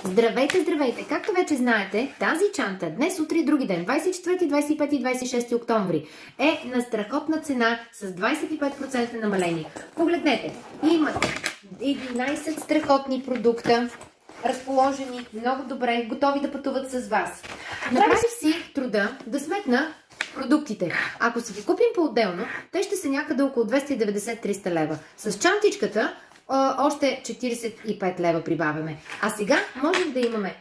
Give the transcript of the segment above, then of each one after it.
Здравейте, здравейте! Както вече знаете, тази чанта днес, утре и други ден, 24, 25 и 26 октомври, е на страхотна цена с 25% намаление. Погледнете, имате 11 страхотни продукта, разположени много добре, готови да пътуват с вас. Направих си труда да сметна продуктите. Ако си ги купим по-отделно, те ще са някъде около 290-300 лева. С чантичката още 45 лева прибавяме. А сега можем да имаме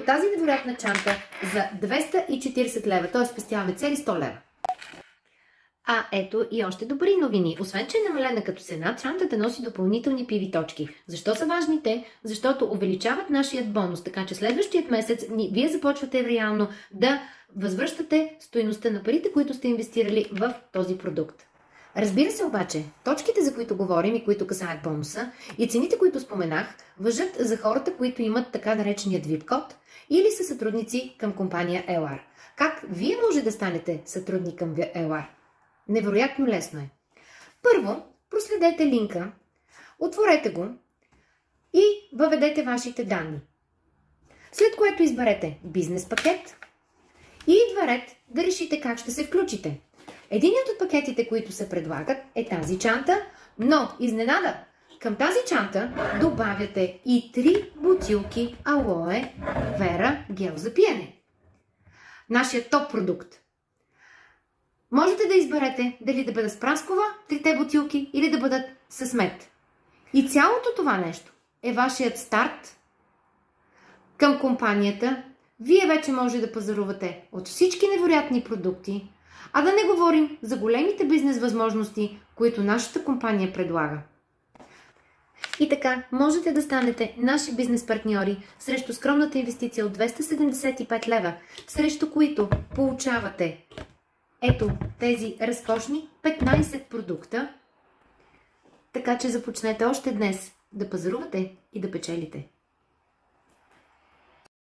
тази невероятна чанта за 240 лева, т.е. спестяваме цели 100 лева. А ето и още добри новини. Освен, че е намалена като цена, чантата носи допълнителни PV точки. Защо са важни те? Защото увеличават нашият бонус, така че следващият месец вие започвате реално да възвръщате стойността на парите, които сте инвестирали в този продукт. Разбира се обаче, точките, за които говорим и които касаят бонуса и цените, които споменах, важат за хората, които имат така нареченият VIP код или са сътрудници към компания LR. Как вие може да станете сътрудник към LR? Невероятно лесно е. Първо, проследете линка, отворете го и въведете вашите данни. След което изберете бизнес пакет и идва ред да решите как ще се включите. Единият от пакетите, които се предлагат, е тази чанта, но изненада, към тази чанта добавяте и 3 бутилки алоe вера гел за пиене. Нашият топ продукт. Можете да изберете дали да бъдат с праскова 3 бутилки или да бъдат с мед. И цялото това нещо е вашият старт към компанията. Вие вече може да пазарувате от всички невероятни продукти, а да не говорим за големите бизнес възможности, които нашата компания предлага. И така, можете да станете наши бизнес партньори срещу скромната инвестиция от 275 лева, срещу които получавате ето тези разкошни 15 продукта. Така че започнете още днес да пазарувате и да печелите.